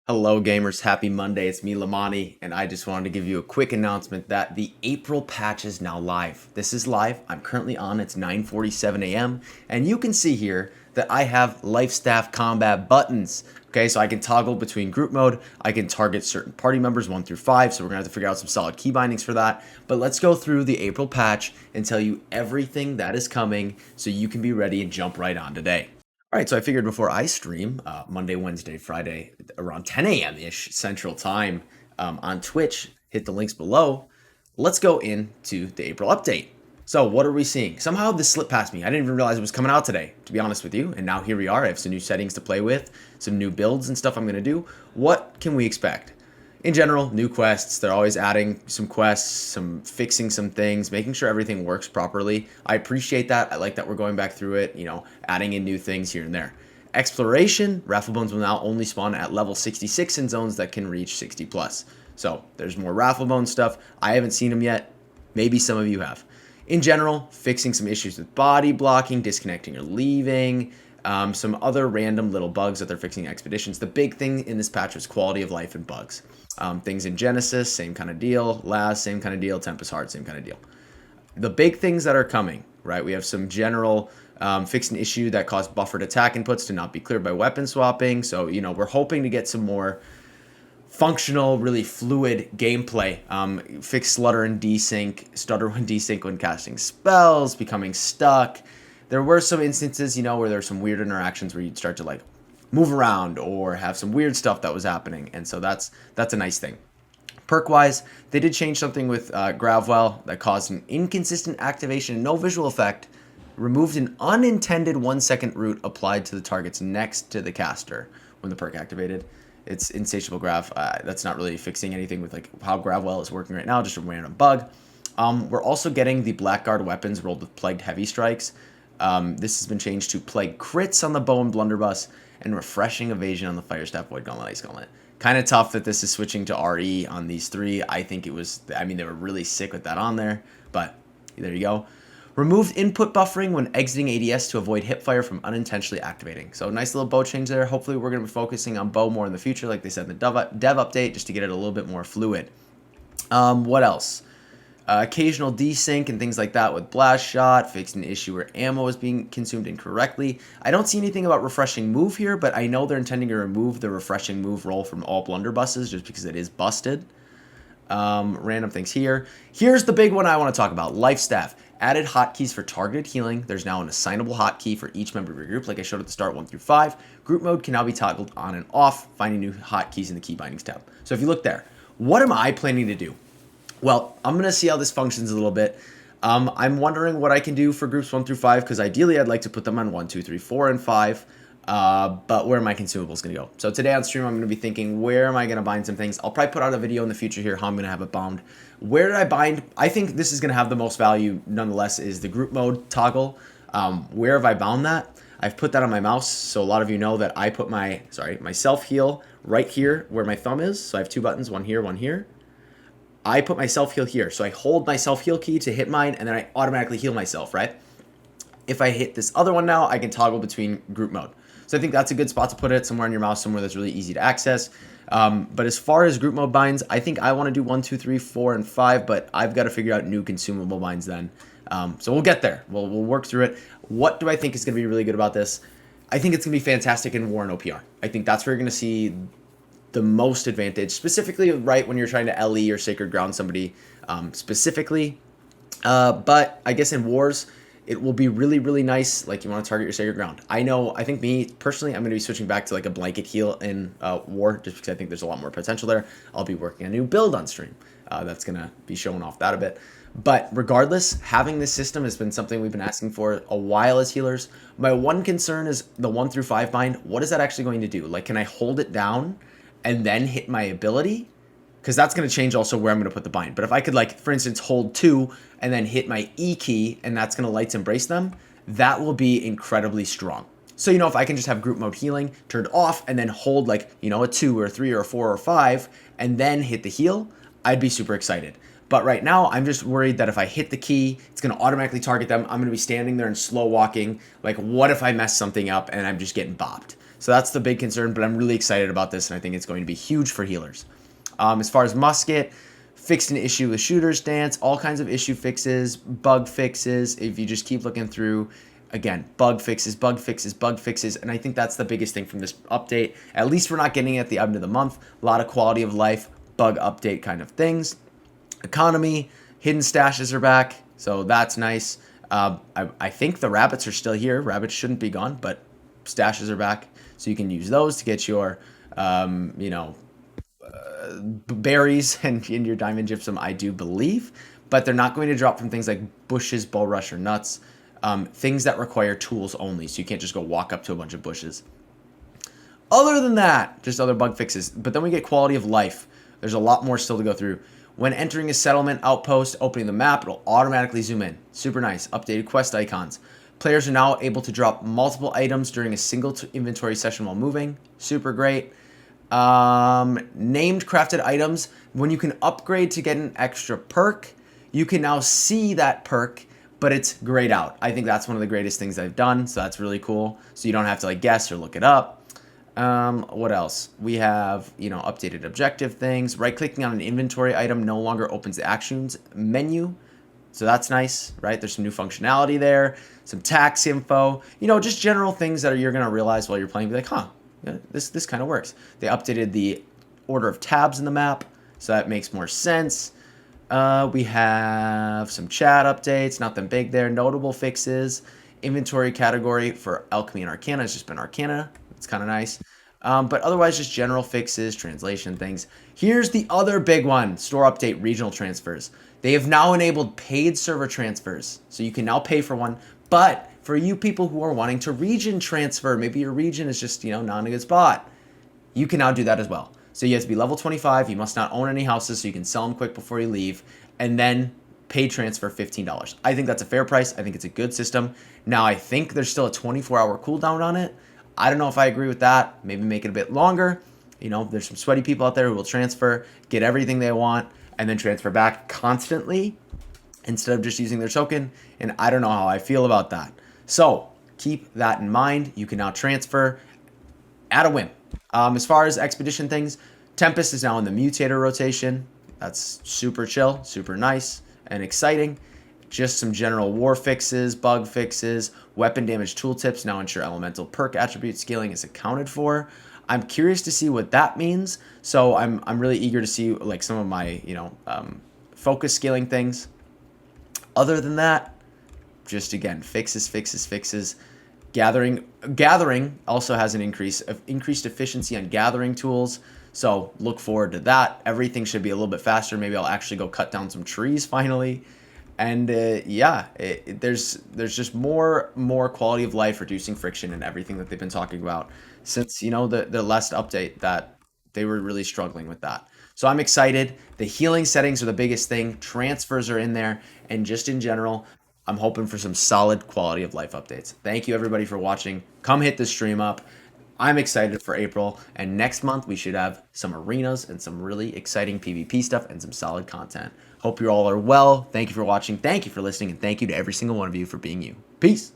Hello, gamers. Happy Monday. It's me, Lemoni, and I just wanted to give you a quick announcement that the April patch is now live. This is live. I'm currently on. It's 9:47 a.m. And you can see here that I have life staff combat buttons. Okay, so I can toggle between group mode. I can target certain party members 1 through 5. So we're going to have to figure out some solid key bindings for that. But let's go through the April patch and tell you everything that is coming so you can be ready and jump right on today. All right, so I figured before I stream Monday, Wednesday, Friday around 10 a.m.-ish Central Time on Twitch, hit the links below. Let's go into the April update. So what are we seeing? Somehow this slipped past me. I didn't even realize it was coming out today, to be honest with you. And now here we are. I have some new settings to play with, some new builds and stuff I'm going to do. What can we expect? In general, new quests. They're always adding some quests, some fixing some things, making sure everything works properly. I appreciate that. I like that we're going back through it, adding in new things here and there. Exploration, raffle bones will now only spawn at level 66 in zones that can reach 60 plus. So there's more raffle bone stuff. I haven't seen them yet. Maybe some of you have. In general, fixing some issues with body blocking, disconnecting or leaving, some other random little bugs that they're fixing in expeditions. The big thing in this patch was quality of life and bugs. Things in Genesis, same kind of deal. Last, same kind of deal. Tempest Heart, same kind of deal. The big things that are coming, right? We have some general fixed an issue that caused buffered attack inputs to not be cleared by weapon swapping. So, we're hoping to get some more functional, really fluid gameplay. Fix stutter and desync when casting spells, becoming stuck. There were some instances, where there's some weird interactions where you'd start to move around or have some weird stuff that was happening. And so that's a nice thing. Perk-wise, they did change something with Gravwell that caused an inconsistent activation and no visual effect, removed an unintended 1-second route applied to the targets next to the caster when the perk activated. It's Insatiable Grav. That's not really fixing anything with how Gravwell is working right now, just a random bug. We're also getting the Blackguard weapons rolled with Plagued Heavy Strikes. This has been changed to Plague Crits on the Bow and Blunderbuss and Refreshing Evasion on the Fire Staff, Void Gauntlet, Ice Gauntlet. Kind of tough that this is switching to RE on these three. I think they were really sick with that on there, but there you go. Removed input buffering when exiting ADS to avoid hipfire from unintentionally activating. So nice little bow change there. Hopefully we're going to be focusing on bow more in the future, like they said in the dev update, just to get it a little bit more fluid. What else? Occasional desync and things like that with blast shot, fixed an issue where ammo is being consumed incorrectly. I don't see anything about refreshing move here, but I know they're intending to remove the refreshing move roll from all blunderbusses just because it is busted. Random things here. Here's the big one I want to talk about. Life Staff. Added hotkeys for targeted healing. There's now an assignable hotkey for each member of your group, like I showed at the start, 1 through 5. Group mode can now be toggled on and off, finding new hotkeys in the key bindings tab. So if you look there, what am I planning to do? Well, I'm going to see how this functions a little bit. I'm wondering what I can do for groups 1 through 5, because ideally I'd like to put them on 1, 2, 3, 4, and 5. But where are my consumables going to go? So today on stream, I'm going to be thinking, where am I going to bind some things? I'll probably put out a video in the future here how I'm going to have it bound. Where did I bind? I think this is going to have the most value nonetheless is the group mode toggle. Where have I bound that? I've put that on my mouse. So a lot of you know that I put my self-heal right here where my thumb is. So I have 2 buttons, one here, one here. I put my self-heal here. So I hold my self-heal key to hit mine, and then I automatically heal myself, right? If I hit this other one now, I can toggle between group mode. So I think that's a good spot to put it, somewhere on your mouse, somewhere that's really easy to access. But as far as group mode binds, I think I want to do 1, 2, 3, 4, and 5, but I've got to figure out new consumable binds then. So we'll get there. We'll work through it. What do I think is going to be really good about this? I think it's going to be fantastic in War and OPR. I think that's where you're going to see the most advantage, specifically right when you're trying to LE or Sacred Ground somebody specifically. But I guess in Wars, it will be really, really nice. Like you want to target your Sacred Ground. I think me personally, I'm going to be switching back to a blanket heal in War just because I think there's a lot more potential there. I'll be working a new build on stream. That's going to be showing off that a bit. But regardless, having this system has been something we've been asking for a while as healers. My one concern is the 1 through 5 bind. What is that actually going to do? Can I hold it down and then hit my ability? Because that's going to change also where I'm going to put the bind. But if I could, for instance, hold 2 and then hit my E key, and that's going to Lights Embrace them, that will be incredibly strong. So, if I can just have group mode healing turned off and then hold a 2 or a 3 or a 4 or 5 and then hit the heal, I'd be super excited. But right now, I'm just worried that if I hit the key, it's going to automatically target them. I'm going to be standing there and slow walking. What if I mess something up and I'm just getting bopped? So that's the big concern, but I'm really excited about this, and I think it's going to be huge for healers. As far as musket, fixed an issue with shooter stance, all kinds of issue fixes, bug fixes. If you just keep looking through, again, bug fixes, bug fixes, bug fixes. And I think that's the biggest thing from this update. At least we're not getting it at the end of the month. A lot of quality of life, bug update kind of things. Economy, hidden stashes are back, so that's nice. I think the rabbits are still here. Rabbits shouldn't be gone, but stashes are back, so you can use those to get your, berries and in your diamond gypsum, I do believe. But they're not going to drop from things like bushes, bulrush, or nuts. Things that require tools only, so you can't just go walk up to a bunch of bushes. Other than that, just other bug fixes. But then we get quality of life. There's a lot more still to go through. When entering a settlement outpost, opening the map, it'll automatically zoom in. Super nice. Updated quest icons. Players are now able to drop multiple items during a single inventory session while moving. Super great. Named crafted items. When you can upgrade to get an extra perk, you can now see that perk, but it's grayed out. I think that's one of the greatest things I've done, so that's really cool. So you don't have to like guess or look it up. What else? We have, updated objective things. Right-clicking on an inventory item no longer opens the actions menu. So that's nice, right? There's some new functionality there. Some tax info. Just general things that you're going to realize while you're playing. Be like, huh, this kind of works. They updated the order of tabs in the map, so that makes more sense. We have some chat updates. Nothing big there. Notable fixes. Inventory category for Alchemy and Arcana has just been Arcana. It's kind of nice. But otherwise, just general fixes, translation things. Here's the other big one. Store update, regional transfers. They have now enabled paid server transfers. So you can now pay for one. But for you people who are wanting to region transfer, maybe your region is just, not in a good spot, you can now do that as well. So you have to be level 25. You must not own any houses, so you can sell them quick before you leave. And then pay transfer $15. I think that's a fair price. I think it's a good system. Now, I think there's still a 24-hour cooldown on it. I don't know if I agree with that. Maybe make it a bit longer. There's some sweaty people out there who will transfer, get everything they want, and then transfer back constantly instead of just using their token. And I don't know how I feel about that. So keep that in mind. You can now transfer at a whim. As far as expedition things, Tempest is now in the mutator rotation. That's super chill, super nice, and exciting. Just some general war fixes, bug fixes, weapon damage tooltips now ensure elemental perk attribute scaling is accounted for. I'm curious to see what that means. So I'm really eager to see like some of my focus scaling things. Other than that, just again fixes. Gathering also has an increased efficiency on gathering tools. So look forward to that. Everything should be a little bit faster. Maybe I'll actually go cut down some trees finally. And there's just more quality of life, reducing friction, and everything that they've been talking about since the last update that they were really struggling with that. So I'm excited. The healing settings are the biggest thing. Transfers are in there, and just in general, I'm hoping for some solid quality of life updates. Thank you everybody for watching. Come hit the stream up. I'm excited for April, and next month we should have some arenas and some really exciting PvP stuff and some solid content. Hope you all are well. Thank you for watching. Thank you for listening, and thank you to every single one of you for being you. Peace.